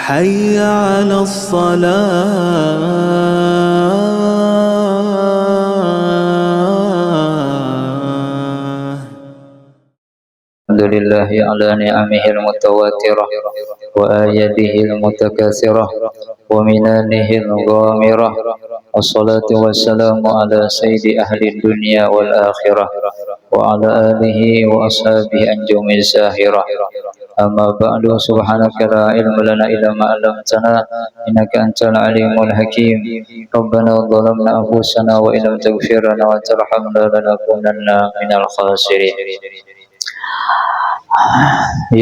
حي على الصلاة. الحمد لله على نعمه المتواترة وآياته المتكاثرة ومنانه الغامرة، والصلاة والسلام على سيد أهل الدنيا والآخرة وعلى آله وأصحابه أنجم الساهرة. أما بعد، سبحانك لا علم لنا إلا ما علمتنا إنك أنت العليم الحكيم. ربنا ظلمنا أنفسنا وإن لم تغفر لنا وترحمنا لنكونن من الخاسرين.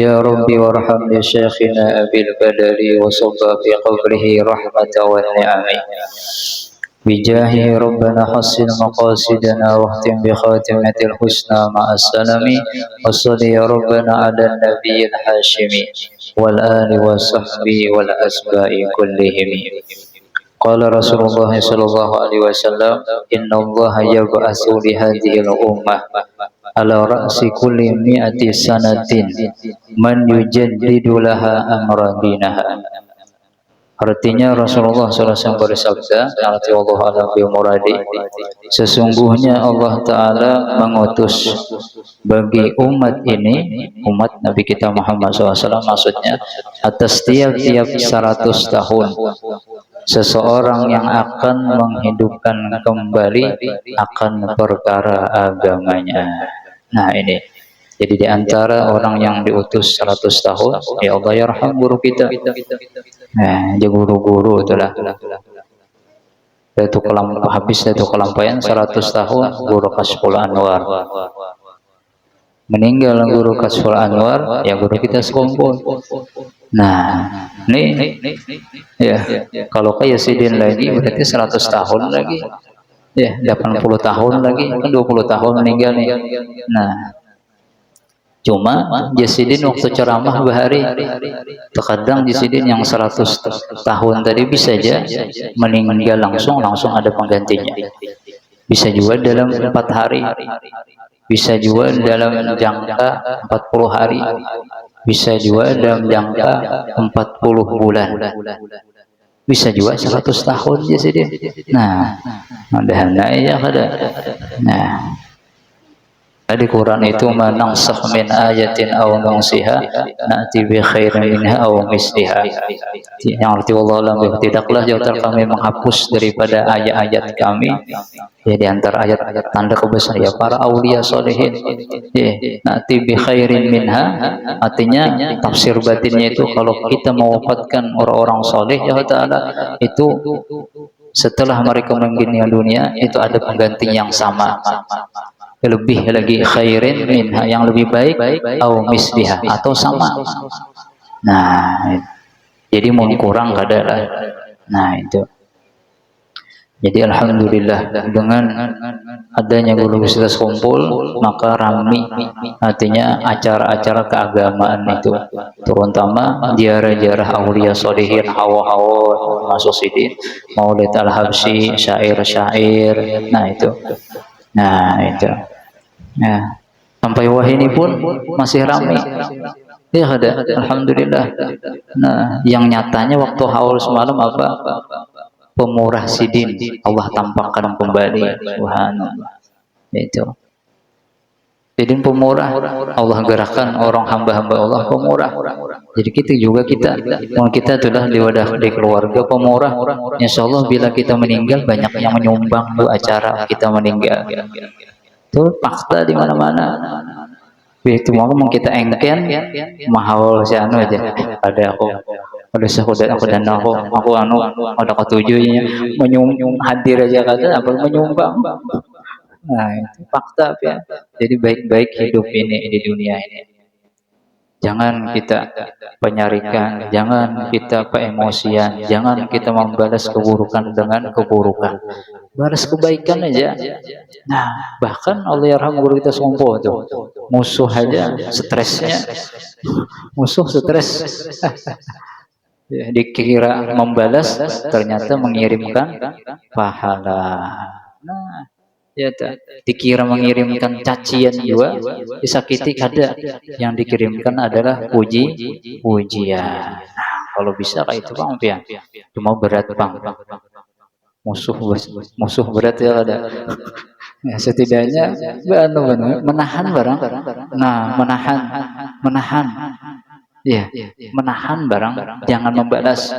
يا ربي وارحم لشيخنا أبي البدر وصب في قبره رحمة والنعم. بجاهه ربنا حسن مقاصدنا واختم بخاتمة الحسنى مع السلام. وصل يا ربنا على النبي الهاشمي والآل والصحب والأسباء كلهم. قال رسول الله صلى الله عليه وسلم: إن الله يبعث لهذه الأمة على رأس كل 100 سنة man yujaddidu laha amra dinaha. Artinya Rasulullah SAW bersabda, arti Allah alam bi muradi, sesungguhnya Allah Ta'ala mengutus bagi umat ini, umat Nabi kita Muhammad SAW, maksudnya atas tiap-tiap 100 tahun seseorang yang akan menghidupkan kembali akan perkara agamanya. Nah ini, jadi di antara orang yang diutus 100 tahun, ya Allah yarham guru kita. Nah, guru-guru itulah. Itu habis itu kelampaian 100 tahun guru Kasyful Anwar. Meninggal guru Kasyful Anwar, ya guru kita sekumpul. Nah, nih ya, kalau kayak Sidin lagi berarti 100 tahun lagi. Ya, 80 tahun lagi, kan 20 tahun meninggal nih. Nah, cuma Jasidin waktu ceramah bahari, terkadang Jasidin yang 100 tahun tadi bisa aja meninggal langsung ada penggantinya. Bisa juga dalam 4 hari, bisa juga dalam jangka 40 hari, bisa juga dalam jangka 40 bulan, bisa juga 100 tahun Jasidin. Nah, ada ya kada. Nah, di Quran itu manansakh min ayatin aw nunsiha na'ti bi khairin minha aw misliha. Yang arti Allah alam, tidaklah jauh kami menghapus daripada ayat-ayat kami, ya di antara ayat-ayat tanda kebesaran ya para aulia sholihin, ya na'ti bi khairin minha, artinya tafsir batinnya itu kalau kita mewafatkan orang-orang soleh ya Ta'ala itu setelah mereka meninggal dunia itu ada pengganti yang sama, lebih lagi khairin minha, yang lebih baik, atau misliha, atau sama. Nah, jadi mau kurang kada. Nah itu. Jadi alhamdulillah dengan adanya guru kita kumpul, maka rami, artinya acara-acara keagamaan itu, terutama ziarah-ziarah aulia sholihin, hawa-hawa masuk sidin, maulid al-habsyi, syair-syair. Nah itu. Nah itu. Nah, sampai wah ini pun masih ramai. Ya ada, alhamdulillah. Nah, yang nyatanya waktu haul semalam apa? Pemurah sidin Allah tampakkan kembali. Subhanallah. Itu. Jadi pemurah Allah gerakkan orang hamba-hamba Allah pemurah. Jadi kita telah di keluarga pemurah. Insyaallah bila kita meninggal banyak yang menyumbang tuh acara kita meninggal. Itu fakta di mana-mana. Itu mau kita engken mahal si anu aja. Ada aku dan aku ada ketujuhnya hadir aja kata apa menyumbang. Nah, itu fakta ya. Jadi baik-baik hidup ini di dunia ini. Jangan kita penyarikan, jangan kita emosian, jangan kita membalas keburukan dengan keburukan. Balas kebaikan aja. Nah, bahkan Allah yarham guru kita sompo tuh. Musuh aja stresnya. Musuh stres. Ya, dikira membalas ternyata mengirimkan pahala. Nah, ya dikira mengirimkan cacian juga, disakiti kada, yang dikirimkan adalah pujian. kalau bisa kayak itu bang ya cuma berat bang, musuh musuh berat ya ada. Ya, setidaknya menahan barang. Nah, menahan, ya, menahan barang, jangan membalas.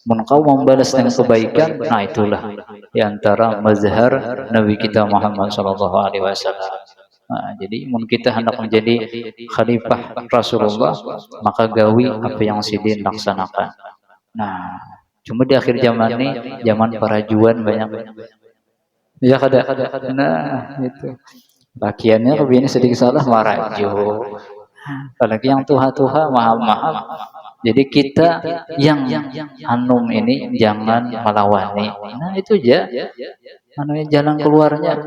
Mun kau membalas dengan kebaikan, nah itulah di antara mazhar Nabi kita Muhammad sallallahu alaihi wasallam. Nah, jadi mun kita hendak menjadi khalifah Rasulullah, maka gawi apa yang sidin laksanakan. Nah, cuma di akhir zaman ini, zaman para juan banyak. Ya kada. Nah, itu. Bagiannya kebini sedikit salah marajo. Apalagi yang tuha-tuha mahal-mahal. Jadi kita yang anum ini jangan melawani. Nah itu aja. Anunya jalan keluarnya.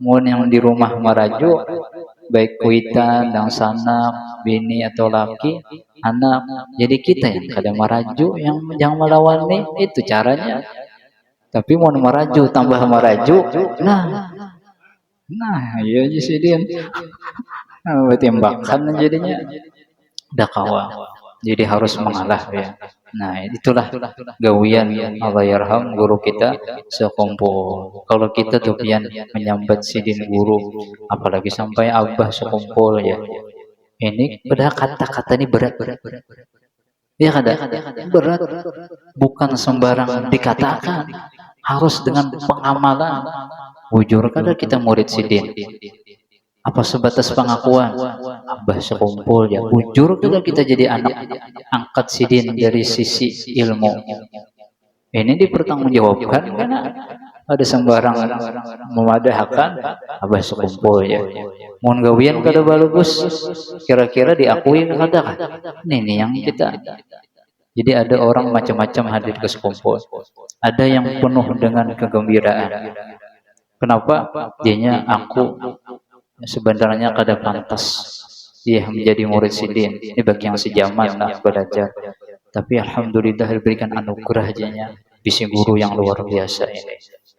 Mohon yang di rumah marajo, baik kuitan, dan sanak, bini atau laki, anak. Jadi kita yang kadang marajo, yang jangan melawani itu caranya. Tapi mau maraju tambah maraju, nah iya aja sih dia, tembakan jadinya, udah kawa, jadi harus mengalah ya. Nah itulah gawian Allahyarham guru kita sekumpul. Kalau kita tuh pian menyambat sidin guru, apalagi sampai abah sekumpul ya. Ini pada kata-kata ini berat. Ya kada berat, bukan sembarang dikatakan, harus dengan pengamalan. Bujur kada kita murid sidin, apa sebatas pengakuan abah sekumpul ya, bujur kada kita jadi anak angkat sidin dari sisi ilmu. Ini dipertanggungjawabkan karena ada sembarang memadahkan abah sekumpul ya. Mun gawian kada bagus, kira-kira diakui kada kan? Ini yang kita. Jadi ada orang macam-macam hadir ke sekumpul. Ada yang penuh dengan kegembiraan. Kenapa? Dianya aku sebenarnya kada pantas dia menjadi murid sidin. Ini bagi yang sejaman lah belajar. Tapi alhamdulillah diberikan anugerah jadinya bisi guru yang luar biasa ini.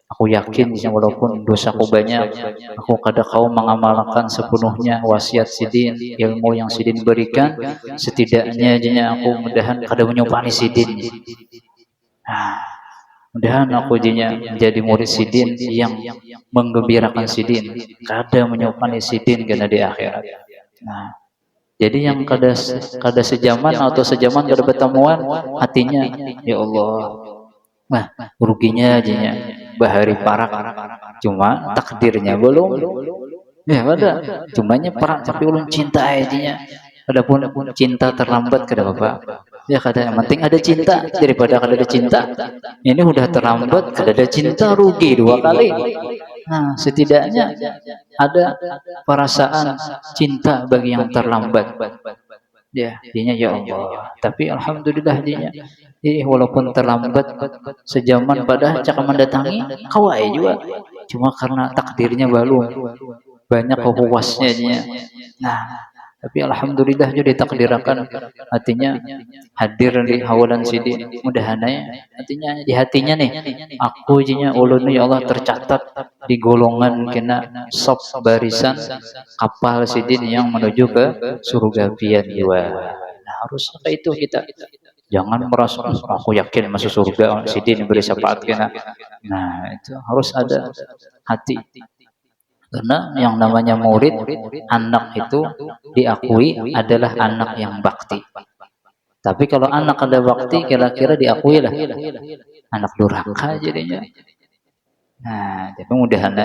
Aku yakin walaupun dosaku banyak, aku kada kau mengamalkan sepenuhnya wasiat sidin, ilmu yang sidin berikan, setidaknya jadinya aku mudahan kada menyumpani sidin. Nah, mudahan aku jadinya menjadi murid sidin yang menggembirakan sidin, kada menyumpani sidin karena di akhirat. Nah, jadi yang kada sejaman atau sejaman kada bertemuan hatinya, ya Allah. Nah, ruginya aja bahari parak, cuma takdirnya belum. Ya ada, cumanya parak tapi ulun cinta aja. Adapun cinta terlambat kada apa-apa. Ya kada, yang penting ada cinta daripada kada ada cinta. Ini udah terlambat, kada ada cinta rugi 2 kali. Nah, setidaknya ada perasaan cinta bagi yang terlambat. Ya, dinya ya Allah. Tapi alhamdulillah dinya. Walaupun terlambat sejaman pada cak mendatangi kawai juga. Cuma karena takdirnya belum banyak kepuasnya dinya. Nah, tapi alhamdulillah juga ditakdirkan hatinya hadir di hawalan sidin. Mudahannya artinya di hatinya nih aku jinya ulun ya Allah tercatat di golongan kena sop barisan kapal sidin yang menuju ke surga pian jiwa. Nah, harus kayak itu kita. Jangan merasa aku yakin masuk surga sidin beri syafaat kena. Nah, itu harus ada hati. Karena yang namanya murid, anak itu diakui adalah anak yang bakti. Tapi kalau anak ada bakti, kira-kira diakui lah anak durhaka jadinya. Nah, jadi mudahan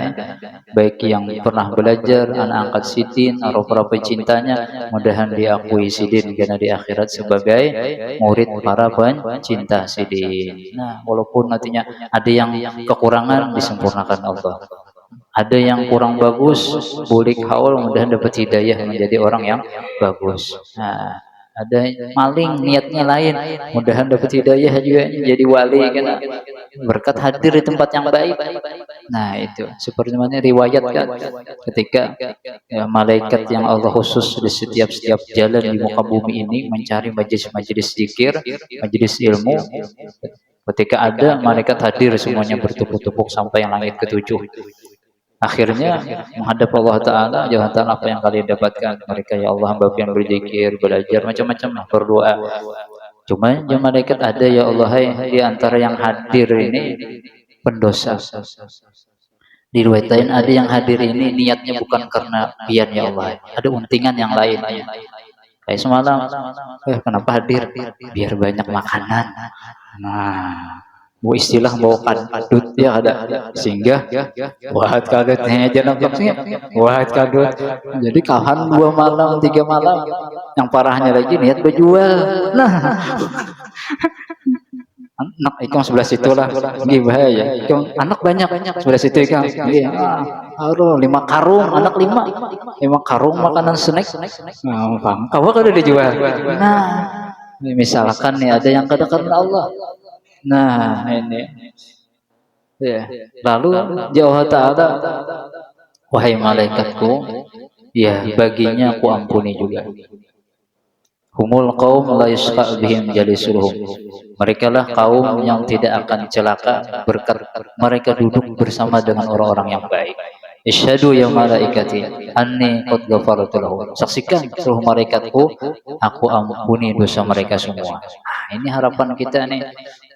baik yang pernah belajar, anak angkat sidin, atau para pecintanya, mudahan diakui sidin karena di akhirat sebagai murid para pencinta sidin. Nah, walaupun nantinya ada yang kekurangan, disempurnakan Allah. Ada yang kurang bagus, bulik haul, mudahan dapat hidayah menjadi orang yang bagus. Nah, ada maling niatnya lain, mudahan dapat hidayah juga jadi wali kan, berkat hadir di tempat yang baik. Nah itu seperti mana riwayat kan, ketika ya, malaikat yang Allah khusus di setiap jalan di muka bumi ini mencari majelis zikir, majelis ilmu. Ketika ada malaikat hadir semuanya bertumpuk-tumpuk sampai yang langit ketujuh. Akhirnya menghadap Allah Ta'ala, ya Ta'ala apa yang kalian dapatkan? Mereka, ya Allah, hamba yang berzikir, belajar, macam-macam lah, berdoa. Cuma ya malaikat ada ya Allah, di antara yang hadir ini pendosa. Diriwayatin ada yang hadir ini niatnya bukan karena pian ya Allah, ada untingan yang lainnya. Kayak semalam, kenapa hadir? Biar banyak makanan. Nah, bu istilah bawa kadut ya ada, sehingga wahat kadutnya aja nampaknya, wahat kadut. Jadi kahan 2 malam 3 malam, yang parahnya lagi niat berjual. Nah, anak ikong sebelah situlah, gimana ya? Ikong anak banyak sebelah situ ikong. Aduh, 5 karung, anak 5 karung makanan snack. Nah, paham? Kau kan udah dijual. Nah, misalkan nih ada yang katakan Allah. Nah, ini. Ya. Lalu jauh Ta'ala, wahai malaikatku, ya baginya aku ampuni juga. Humul qaum la yashqa bihim jalisuhum. Mereka lah kaum yang tidak akan celaka berkat mereka duduk bersama dengan orang-orang yang baik. Isyhadu ya malaikati anni qad ghafartu lahum. Saksikan seluruh malaikatku, aku ampuni dosa mereka semua. Nah, ini harapan kita nih.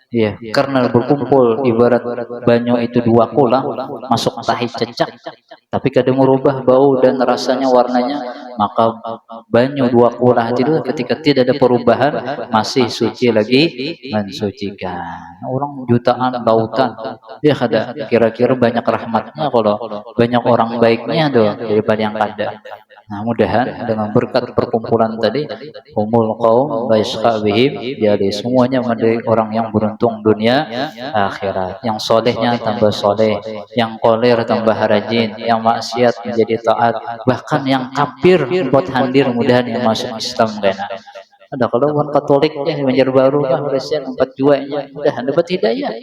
Iya, karena berkumpul ibarat banyu itu 2 kulang masuk tahi cecak, tapi kadang merubah bau dan rasanya warnanya, maka banyu 2 kulah itu ketika tidak ada perubahan masih suci lagi mensucikan. Orang jutaan lautan, ya ada kira-kira banyak rahmatnya kalau banyak orang baiknya tuh daripada yang ada. Nah, mudahan dengan berkat perkumpulan tadi, umul qaum la yashqa bihim, jadi semuanya menjadi orang yang beruntung dunia akhirat. Yang solehnya tambah soleh, yang koler tambah rajin, yang maksiat menjadi taat, bahkan yang kafir buat hadir mudahan yang masuk Islam kena. Ada kalau bukan Katolik ya Banjarbaru lah, Kristen 42 nya udah dapat hidayah.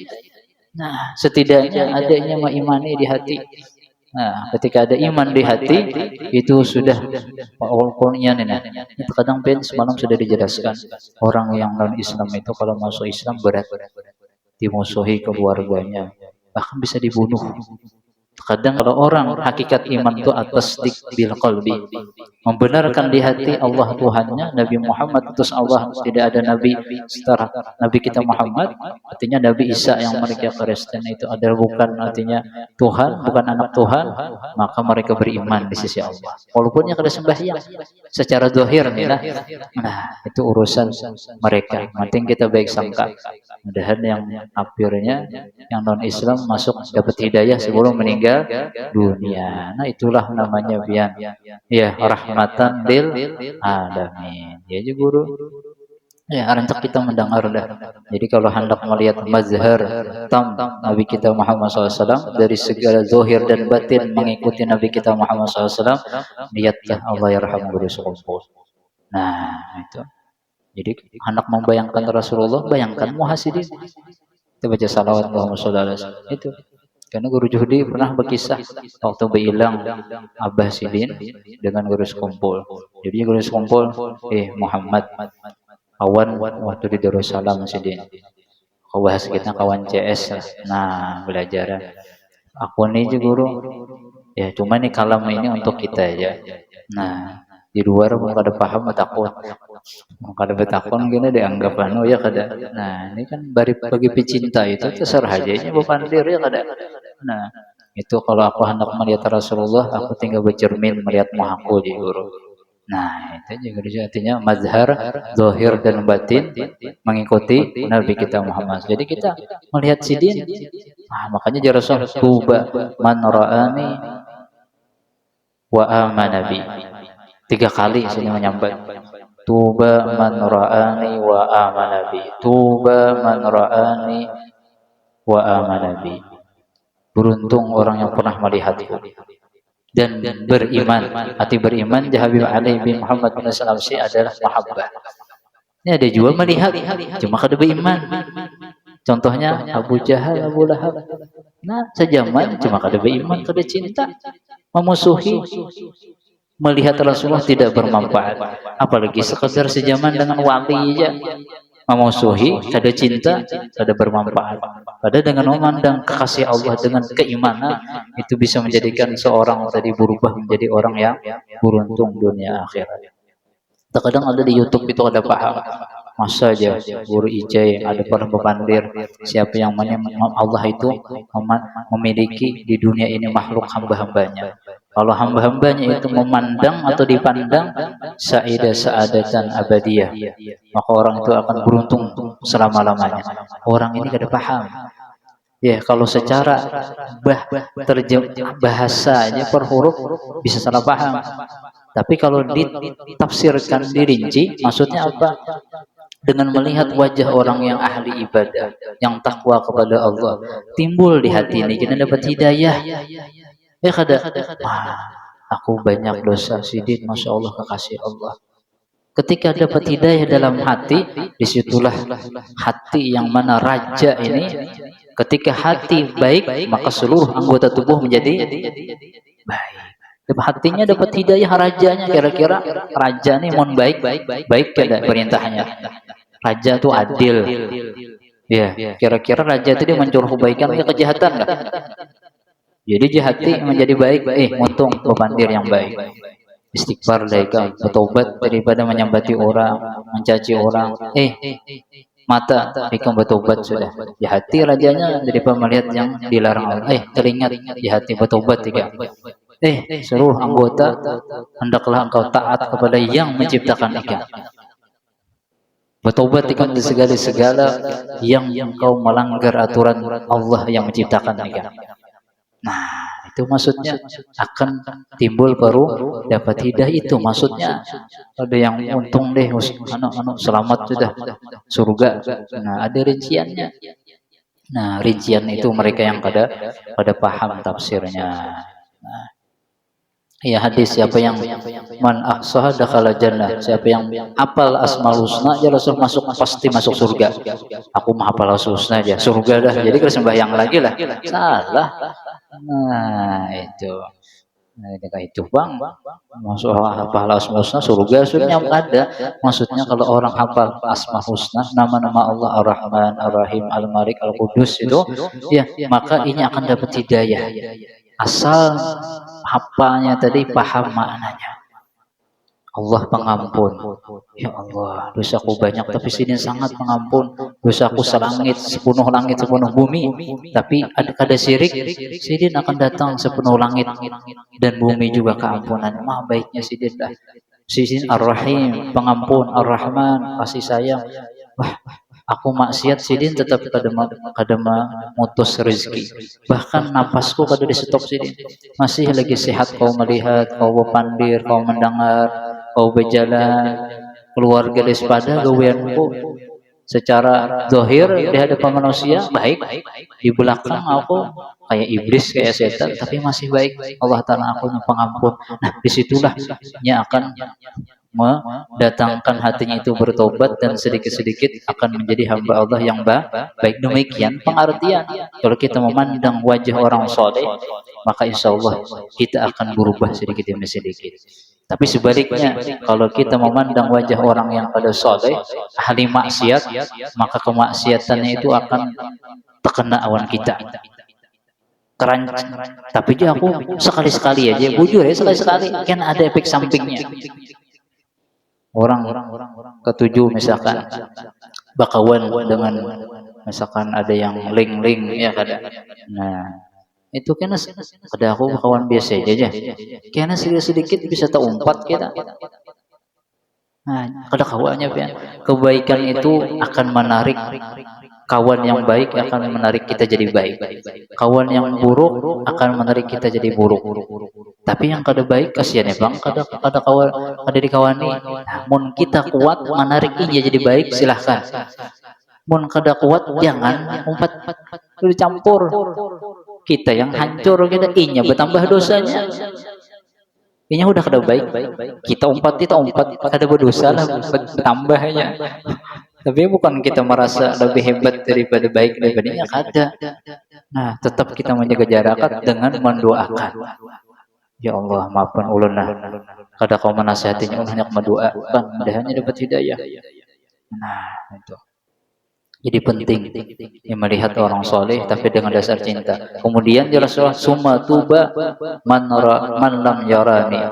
Nah, setidaknya adanya imani di hati. Nah, ketika ada iman di hati, itu sudah pokoknya nih. Kadang Ben semalam sudah dijelaskan, orang yang non Islam itu kalau masuk Islam berat, dimusuhi keluarganya, bahkan bisa dibunuh. Kadang kalau orang hakikat iman itu atas bil qalbi, membenarkan di hati Allah Tuhannya, Nabi Muhammad utus Allah, tidak ada nabi setelah Nabi kita Muhammad. Artinya Nabi Isa yang mereka Kristen itu adalah bukan artinya Tuhan, bukan anak Tuhan, maka mereka beriman di sisi Allah. Walaupun yang kada sembahyang secara zahir nih lah. Nah, itu urusan mereka. Penting kita baik sangka. Mudahan yang akhirnya yang non Islam masuk dapat hidayah sebelum meninggal dunia. Nah, itulah namanya bian. Ya, rahmatan lil alamin. Ya, guru. Ya, rancak kita mendengar dah. Jadi kalau hendak melihat mazhar tam Nabi kita Muhammad SAW dari segala zahir dan batin mengikuti Nabi kita Muhammad SAW, lihatlah Allah yarham guru sekumpul. Nah, itu. Jadi hendak membayangkan Rasulullah, bayangkan muhasidin. Kita baca salawat Muhammad SAW. Itu. Karena Guru Juhdi pernah berkisah waktu berhilang Abah Sidin dengan Guru Sekumpul. Jadi Guru Sekumpul, Muhammad kawan waktu di Darussalam Sidin. Kau bahas kita kawan CS. Nah, belajar. Aku nih Guru. Ya, cuma nih kalam ini untuk kita aja. Nah, di luar mau kada paham takut. Mau kada betakon gini dianggap anu ya kada. Nah, ini kan bagi pecinta itu terserah aja nya bukan diri ya kada. Nah, itu kalau aku hendak melihat Rasulullah, aku tinggal bercermin melihat muhaku di Guru. Nah, itu juga artinya mazhar, zahir dan batin mengikuti Nabi kita Muhammad. Jadi kita melihat sidin, makanya ya Rasul tuba man ra'ani wa amana bi. 3 kali sini menyambat. Tuba man ra'ani wa amana bi. Tuba man ra'ani wa amana bi. Beruntung orang yang pernah melihatku dan beriman. Hati beriman di Habib Ali bin Muhammad bin Salamsi adalah mahabbah. Ini ada juga melihat, cuma kada beriman. Contohnya Abu Jahal, Abu Lahab. Nah, sejaman cuma kada beriman, kada cinta, memusuhi. Melihat Rasulullah tidak bermanfaat, apalagi sekedar sejaman dengan wali aja. Memusuhi, kada cinta, kada bermanfaat. Padahal dengan memandang kekasih Allah dengan keimanan, itu bisa menjadikan seorang tadi berubah menjadi orang yang beruntung dunia akhirat. Terkadang ada di YouTube itu ada paham. Masa aja guru ijai ada para pepandir, siapa yang Allah itu memiliki di dunia ini makhluk hamba-hambanya. Kalau hamba-hambanya itu memandang atau dipandang saadatan abadiyah, maka orang itu akan beruntung selama-lamanya. Orang ini kada paham. Ya, kalau secara bahasanya per huruf bisa salah paham. Tapi kalau ditafsirkan dirinci, maksudnya apa? Dengan melihat wajah orang yang ahli ibadah, yang takwa kepada Allah, timbul di hati ini kita dapat hidayah. Ya kada, aku banyak dosa sidin, masya Allah kekasih Allah. Ketika dapat hidayah dalam hati, disitulah hati yang mana raja ini. Ketika hati baik, maka seluruh anggota tubuh menjadi baik. Hatinya dapat hidayah rajanya, kira-kira raja ini mohon baik kada perintahnya. Raja itu adil. Ya, kira-kira raja itu dia mencuruh kebaikan atau kejahatan enggak? Jadi hati menjadi baik, untung pemandir yang baik. Istighfar daikam, bertobat daripada menyambati orang, mencaci orang. Mata ikam bertobat sudah. Di hati rajanya daripada melihat yang dilarang Allah. Teringat di hati bertobat tiga. Seluruh anggota hendaklah engkau taat kepada yang menciptakan ikam. Bertobat ikam di segala-segala yang engkau melanggar aturan Allah yang menciptakan ikam. Nah, itu maksudnya akan timbul baru dapat hidayah. Itu maksudnya ada yang untung deh, selamat sudah surga. Nah, ada rinciannya. Nah, rincian itu mereka yang pada paham tafsirnya. Nah, ya hadis, siapa yang man ahsaha dakhala jannah, siapa yang hafal asmaul husna ya langsung pasti masuk surga. Aku mah hafal asmaul husna aja surga dah, jadi kalau sembahyang lagi lah salah. Nah itu, itu bang, masuk hafal asmaul husna surga sudah ada. Maksudnya kalau orang hafal asmaul husna, nama-nama Allah Ar-Rahman, Ar-Rahim, Al-Malik, Al-Qudus itu, ya maka ini akan dapat hidayah. Asal hafalnya tadi paham maknanya. Allah pengampun. Ya Allah, dosaku banyak tapi sidin sangat pengampun. Dosaku selangit, sepenuh bumi. Tapi ada syirik, sidin akan datang sepenuh langit dan bumi juga keampunan. Maha baiknya sidin dah. Sidin Ar-Rahim, pengampun, Ar-Rahman, kasih sayang. Wah, aku maksiat sidin tetap kada mutus rezeki. Bahkan napasku kada di stop sidin. Masih lagi sehat kau melihat, kau berpandir, kau mendengar, kau berjalan, keluarga daripada gaweanku secara zahir di hadapan manusia baik, di belakang aku kayak iblis, kayak setan, tapi masih baik. Allah Ta'ala aku pengampun. Nah, disitulah nya akan mendatangkan hatinya itu bertobat dan sedikit-sedikit akan menjadi hamba Allah yang baik. Demikian pengertian. Kalau kita memandang wajah orang soleh, maka insya Allah kita akan berubah sedikit demi sedikit. Tapi sebaliknya, kalau kita memandang wajah orang yang pada soleh, ahli maksiat, maka kemaksiatannya itu akan terkena awan kita. Tapi dia aku sekali-sekali aja, bujur ya sekali-sekali, kan ada efek sampingnya. Orang ketujuh misalkan bakawan dengan misalkan ada yang ling-ling ya kada. Nah, itu kena ada aku kawan biasa aja. Kena sedikit bisa terumpat kita. Nah, kada kawannya kebaikan itu akan menarik. Kawan yang baik akan menarik kita jadi baik. Kawan yang buruk akan menarik kita jadi buruk. Tapi yang kada baik kasihan ya bang, kada kawan, kada dikawani. Mun kita kuat menarik dia jadi baik silahkan. Mun kada kuat jangan umpat dicampur. Kita yang hancur kita inya bertambah dosanya. Inya udah kada baik. Kita umpat kada berdosa lah bertambahnya. Tapi bukan kita merasa lebih hebat daripada baik daripadanya, kada. Nah, tetap kita menjaga jarak dengan mendoakan. Ya Allah, maafkan ulun lah. Kada kau menasihatinya ulun hanya mendoa, bang, mudahannya dapat hidayah. Nah, itu. Jadi penting melihat orang soleh tapi dengan dasar cinta. Kemudian ya Rasulullah, summa tuba man lam yarani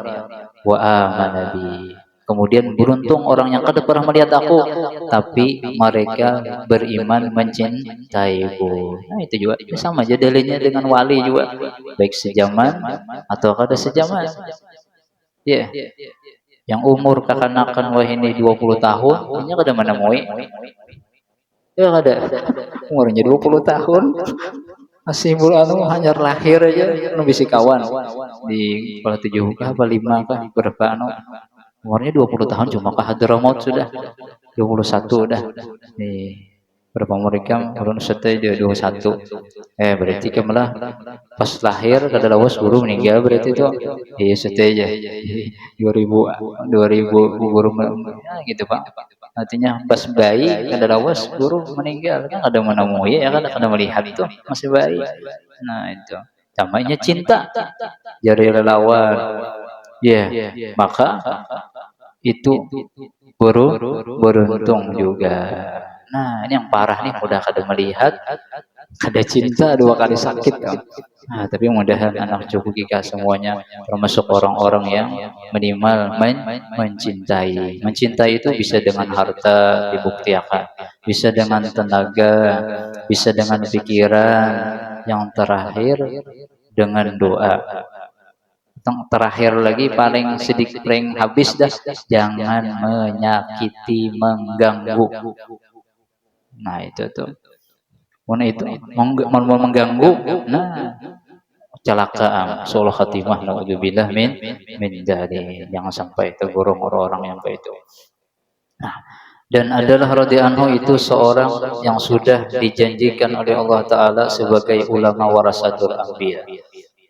wa amana bi. Kemudian beruntung orang yang kada pernah melihat aku, tapi mereka beriman mencintaiku. Nah itu juga sama aja dalilnya dengan wali juga, baik sejaman atau kada sejaman. Ya, yang umur kekanakan wah ini 20 tahun, ini kada menemui. Ya kada, umurnya 20 tahun, masih anu hanya lahir aja, nu bisi kawan di kepala 7 kah apa 5 kah berapa anu umurnya 20 tahun cuma ke Hadramaut sudah 21 dah nih berapa mereka ulun setai dia 21 berarti kemalah pas lahir kada lawas guru meninggal berarti itu iya setai aja 2000 guru gitu Pak artinya pas bayi kada lawas guru meninggal kan ada menemui ya kan ada melihat itu masih bayi nah itu namanya cinta jari relawan ya maka itu beruntung juga. Nah, ini yang parah nih, udah kada melihat, kada cinta 2 kali sakit kan. Nah, tapi mudahan anak cucu kita semuanya termasuk orang-orang yang minimal mencintai. Mencintai itu bisa dengan harta dibuktikan, bisa dengan tenaga, bisa dengan pikiran, yang terakhir dengan doa. Terakhir lagi paling sedikit paling habis dah jangan menyakiti mengganggu nah itu tuh mana itu mengganggu nah kecelakaan solo khatimah naudzubillah min dzalik jangan sampai tergolong orang-orang yang kayak itu nah dan adalah radhiyallahu anhu itu seorang yang sudah dijanjikan oleh Allah Ta'ala sebagai ulama warasatul anbiya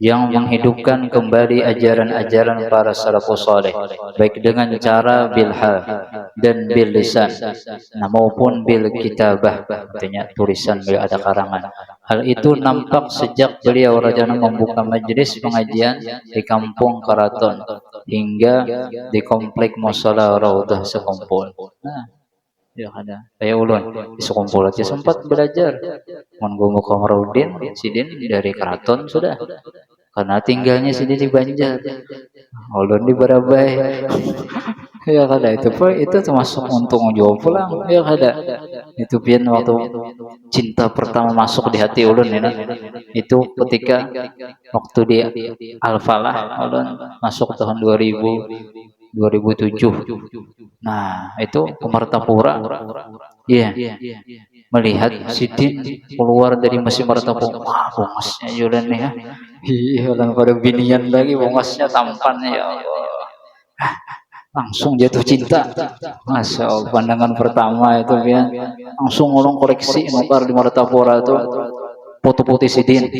yang menghidupkan kembali ajaran-ajaran para salafus saleh baik dengan cara bilhal dan bil lisan maupun bil kitabah artinya tulisan beliau ada karangan hal itu nampak sejak beliau radhiyallahu membuka majelis pengajian di kampung Karaton hingga di komplek Musala Raudhah sekumpul nah ya ada saya ulun di sekumpul aja sempat belajar monggo Kamarudin sidin dari Keraton sudah karena tinggalnya sini di Banjar ulun di Barabai ya kada itu pun itu termasuk untung jauh pulang ya kada itu pian waktu cinta pertama masuk di hati ulun ya itu ketika waktu di Al-Falah ulun masuk tahun 2007 nah itu ke Martapura iya melihat Sidin keluar dari Masjid Martapura wah bongasnya jualan nih ya iya dan pada binian lagi bongasnya tampannya ya Allah langsung jatuh cinta Masya Allah pandangan pertama itu ya langsung ngulung koleksi nukar di Martapura itu foto-foto Sidin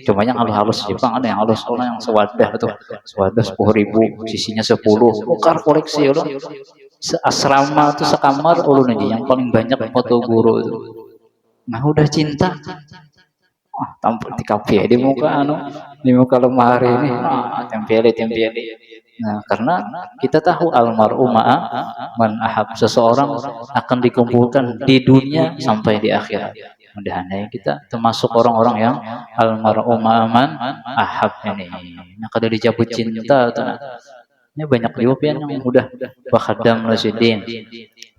cuma yang halus-halus Jepang ada yang halus soalnya yang sewadah tuh sewadah 10.000 sisinya 10 nukar koleksi ya asrama tuh sekamar ulun aja yang paling banyak foto guru itu nah udah cinta tampil di kafe di muka di muka lemari ini tempel nah karena kita tahu almarhum man ahab seseorang akan dikumpulkan di dunia sampai di akhirat mudah-mudahan kita termasuk orang-orang yang almarhum man ahab ini nah kada dicabut cinta tuh ini banyak juga yang udah bakadam Nusidin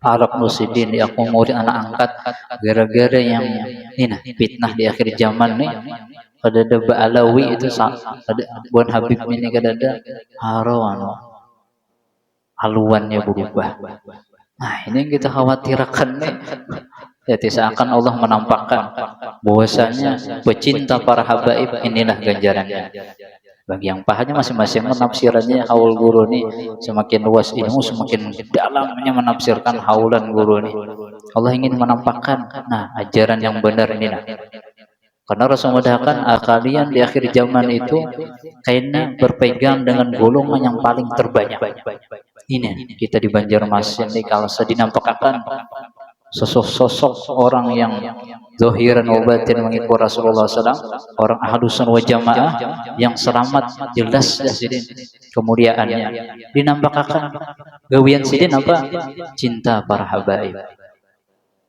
Arab Nusidin diakomodir anak angkat gara-gara yang ini fitnah di akhir zaman nih kada ada Ba'alawi itu ada Buan Habib ini kada ada haroan haluannya berubah nah ini yang kita khawatirkan nih ya seakan Allah menampakkan bahwasanya pecinta para habaib inilah ganjarannya bagi yang pahamnya masing-masing menafsirannya haul guru ini semakin luas ilmu semakin dalamnya menafsirkan haulan guru ini Allah ingin menampakkan nah ajaran yang benar ini nah karena Rasul mengatakan kalian di akhir zaman itu kayaknya berpegang dengan golongan yang paling terbanyak ini kita di Banjarmasin ini kalau dinampakkan sosok-sosok orang yang zahiran wa batin mengikut Rasulullah SAW orang ahlus sunnah wal jamaah yang selamat jelas Sidin kemuliaannya dinampakkan gawian Sidin apa cinta para habaib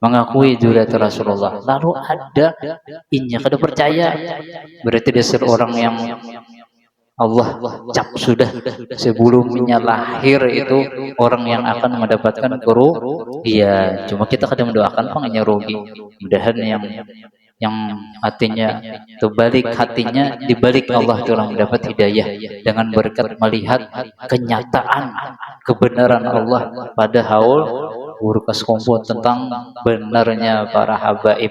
mengakui zuriat Rasulullah lalu ada inya kada percaya berarti dasar orang yang Allah cap sudah sebelumnya lahir itu orang yang akan mendapatkan kerugian. Cuma kita kadang mendoakan pengennya rugi. Mudahan yang hatinya terbalik, hatinya dibalik Allah itu orang mendapat hidayah dengan berkat melihat kenyataan kebenaran Allah pada haul Urkas Kompo tentang benarnya para habaib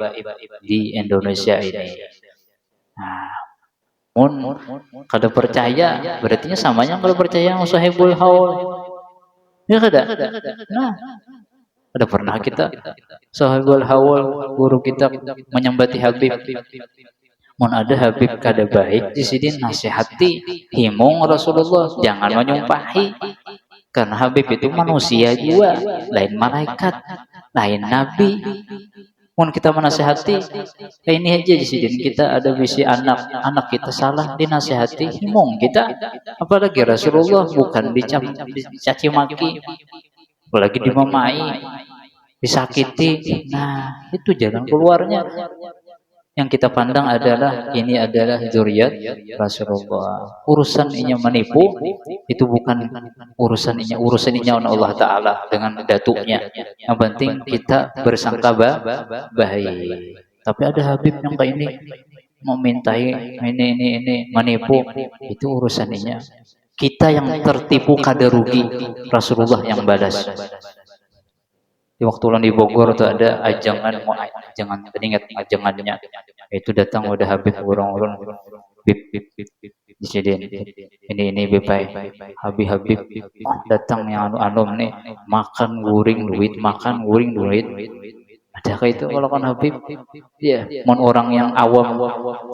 di Indonesia ini. Nah, kada percaya berarti samanya kalau percaya yang sahibul haul ya kada. Nah, ada pernah kita sahibul haul guru kita menyembati Habib. Mun ada Habib kada baik di sini nasihati himung Rasulullah jangan menyumpahi karena Habib itu manusia juga, lain malaikat, lain nabi. Mun kita menasihati ini aja di sini kita ada visi anak kita salah dinasihati himung kita, apalagi Rasulullah bukan dicaci maki, apalagi dimamai, disakiti. Nah, itu jalan keluarnya. Yang kita pandang adalah ini adalah zuriat Rasulullah. Urusan inya menipu itu bukan urusan inya Allah Ta'ala dengan datuknya. Yang penting kita bersangka baik. Tapi ada Habib yang kayak ini memintai ini menipu, itu urusan inya. Kita yang tertipu kada rugi, Rasulullah yang balas. Di waktu ulang di Bogor tuh ada ajangan teringat ajangannya itu datang udah Habib orang-orang bib di sini ini Bipai Habib datang yang anu nih makan guring duit ada kayak itu kalau kan Habib ya mon orang yang awam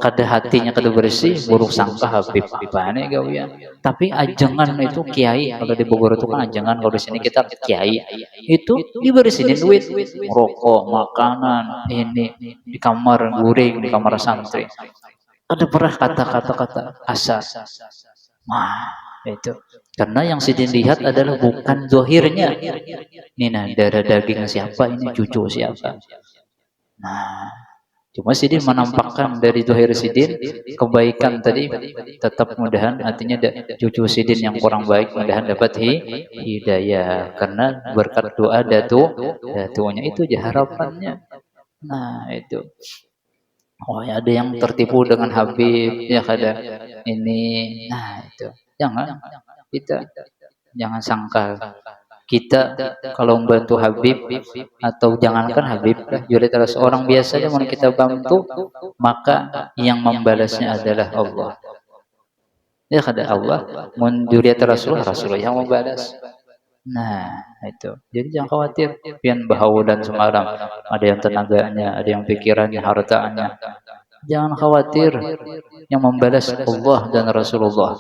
kada hatinya kada bersih buruk sangka Habib apa nih gawian. Tapi ajangan itu kiai, kalau di Bogor itu kan ajangan, kalau di sini kita kiai itu dibersihin duit rokok makanan ini di kamar guring di kamar santri ada pernah kata asal. Nah itu karena yang sidin lihat adalah bukan zohirnya. Ini nah darah daging siapa, ini cucu siapa. Nah, cuma sidin menampakkan dari zohir sidin kebaikan tadi, tetap mudahan artinya cucu sidin yang kurang baik mudahan dapat hidayah karena berkat doa datunya itu aja harapannya. Nah, itu. Oh, ya ada yang tertipu dengan Habib ya kada ini. Nah, itu. Jangan sangkal kita kalau membantu Habib atau jangankan Habib juga terus orang biasa yang mau kita bantu maka yang membalasnya adalah Allah ya kada Allah mun juriat Rasulullah yang membalas. Nah itu jadi jangan khawatir pian bahau dan semalam ada yang tenaganya ada yang pikirannya hartanya jangan khawatir yang membalas Allah dan Rasulullah.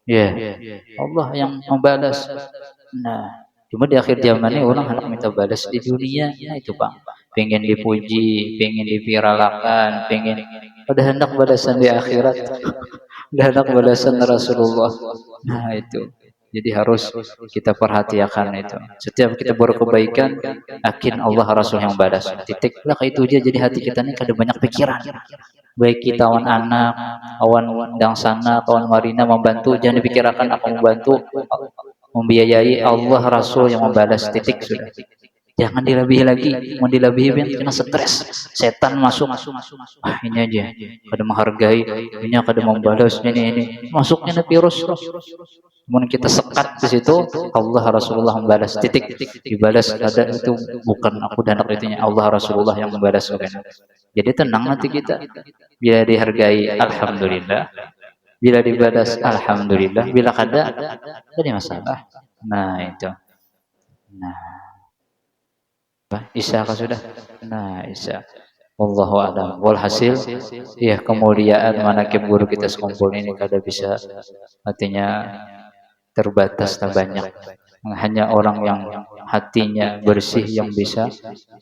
Ya, Allah yang membalas. Nah, cuma di akhir zaman ini orang hendak minta balas di dunia, nah itu Pak. Pengen dipuji, pengen diviralkan, pengen ada hendak balasan di akhirat, ada hendak balasan Rasulullah. Nah itu, jadi harus kita perhatikan itu. Setiap kita berkebaikan, yakin Allah Rasul yang balas. Titik lah itu aja. Jadi hati kita ini ada banyak pikiran. Baik kita awan anak, awan dang sana, kawan marina membantu, jangan dipikirkan aku membantu, membiayai Allah Rasul yang membalas titik sudah. Jangan dilebihi lagi, mau dilebihi kan kena stres, setan masuk. Ah ini aja, kada menghargai, ini kada membalas ini masuknya na virus. Kemudian kita sekat di situ, Allah Rasulullah membalas titik, dibalas ada itu bukan aku dan anak itunya Allah Rasulullah yang membalas. Jadi tenang hati kita. Bila dihargai, alhamdulillah. Bila dibalas, alhamdulillah. Bila kada, ada masalah. Nah itu. Nah, Isya kah sudah? Nah Isya. Wallahu a'lam. Walhasil, ya kemuliaan manakib guru kita sekumpul ini kada bisa, artinya terbatas tak banyak. hanya orang yang hatinya bersih yang bisa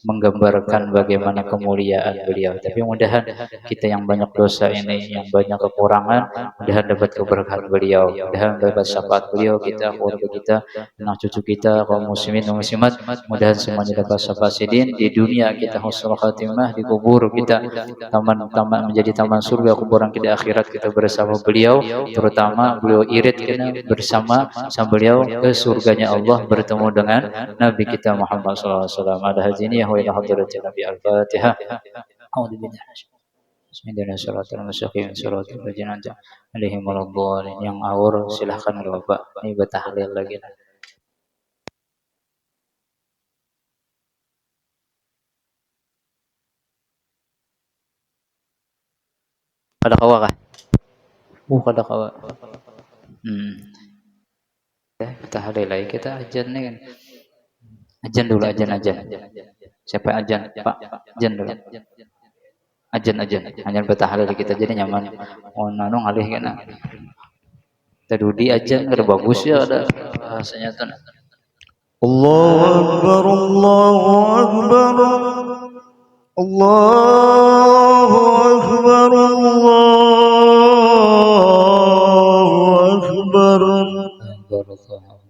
menggambarkan bagaimana kemuliaan beliau. Tapi mudahan kita yang banyak dosa ini, yang banyak kekurangan, mudahan dapat keberkahan beliau, mudahan dapat syafaat beliau, kita, keluarga kita, anak cucu kita, kaum muslimin dan muslimat, mudahan semuanya dapat syafaat sidin di dunia kita husnul khatimah, di kubur kita taman-taman menjadi taman surga, kuburan kita akhirat kita bersama beliau, terutama beliau irit kita bersama beliau ke surganya Allah bertemu dengan Nabi kita Muhammad SAW. Ada haji ini ya wa ila hadratin Nabi Al-Fatihah. Bismillahirrahmanirrahim. Shiratal ladzina an'amta 'alaihim waladdallin. Yang awur silahkan Bapak. Ini bertahlil lagi. Kada kawa kah? Kada kawa. Tahlil lagi kita ajan nih kan. Ajan dulu, ajan. Siapa ajan? Pak, ajan dulu. Ajan bertahlil kita jadi nyaman. Oh, nanu ngalih kena. Tadudi ajan kada bagus ya ada bahasanya tuh. Allahu Akbar, Allahu Akbar, Allahu Akbar, Allahu Akbar.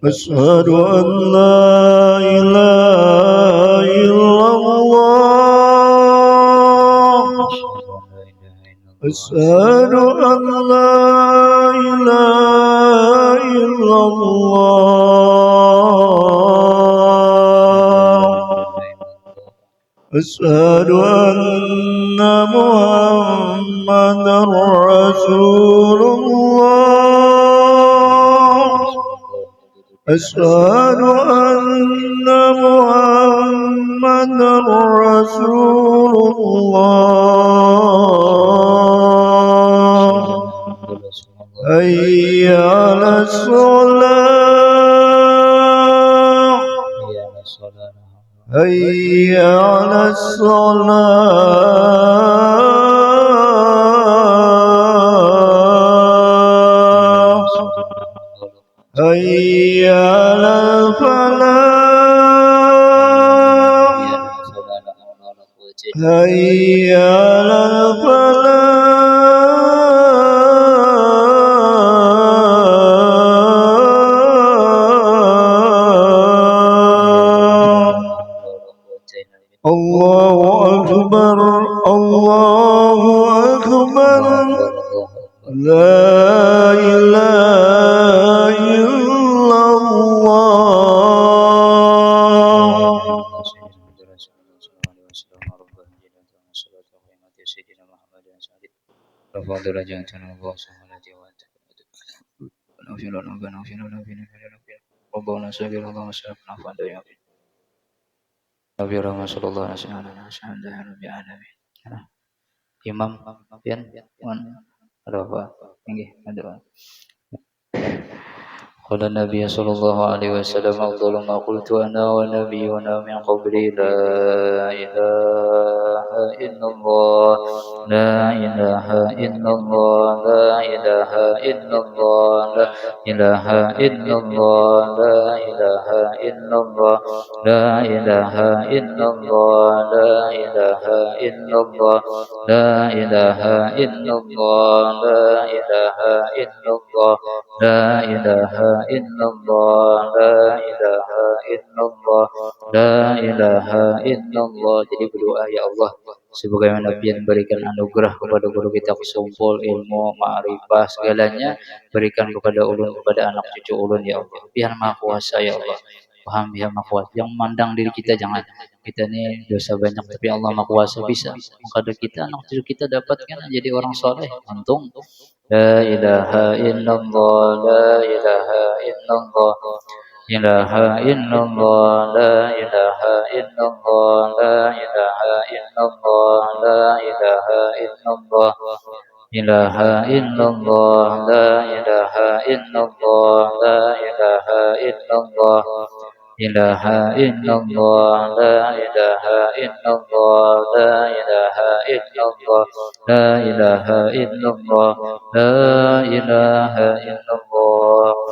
Asyhadu an la ilaha illallah. Asyhadu an la ilaha illallah. Asyhadu anna Muhammadar Rasulullah. Asyhadu anna Muhammadar Rasulullah. Hayya 'alas shalah. Hayya 'alas shalah. Hayya 'alal falah. Hayya 'alal falah. Allahu Akbar, Allahu Akbar. La ilaha illallah. Imam pian ada apa? Nggih, ada. Qala Nabi sallallahu alaihi wasallam afdalu ma qultu ana wa nabiyyuna min qabli la ilaha illallah la ilaha illallah la ilaha illallah la ilaha illallah la ilaha illallah la ilaha illallah la ilaha illallah la ilaha illallah la ilaha illallah la ilaha illallah la ilaha illallah la ilaha illallah. Jadi berdoa, ya Allah, sebagaimana Nabi berikan anugerah kepada guru kita kesumpul ilmu ma'rifah segalanya, berikan kepada ulun, kepada anak cucu ulun, ya Allah. Biar Maha Kuasa, ya Allah, paham ya Maha Kuasa. Yang mandang diri kita jangan, kita ini dosa banyak tapi Allah Maha Kuasa bisa mengkader kita, anak cucu kita dapatkan jadi orang soleh. Untung la ilaha illallah la ilaha illallah ilaha illallah la ilaha illallah la ilaha illallah la ilaha illallah ilaha illallah la ilaha illallah la ilaha illallah ilaha illallah la ilaha illallah la ilaha illallah la ilaha illallah la ilaha illallah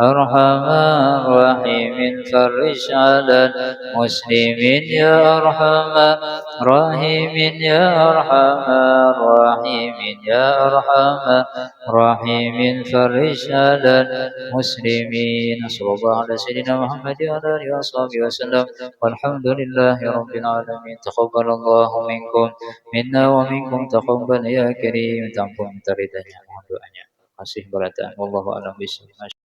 أرحم الراحمين فرج على المسلمين يا أرحم الراحمين يا أرحم الراحمين يا أرحم الراحمين فرج على المسلمين صلى الله على سيدنا محمد وعلى آله وصحبه وسلم والحمد لله رب العالمين تقبل الله منكم منا ومنكم تقبل يا كريم تampun teridanya mohon doanya kasih berata wallahu a'lam bishawab.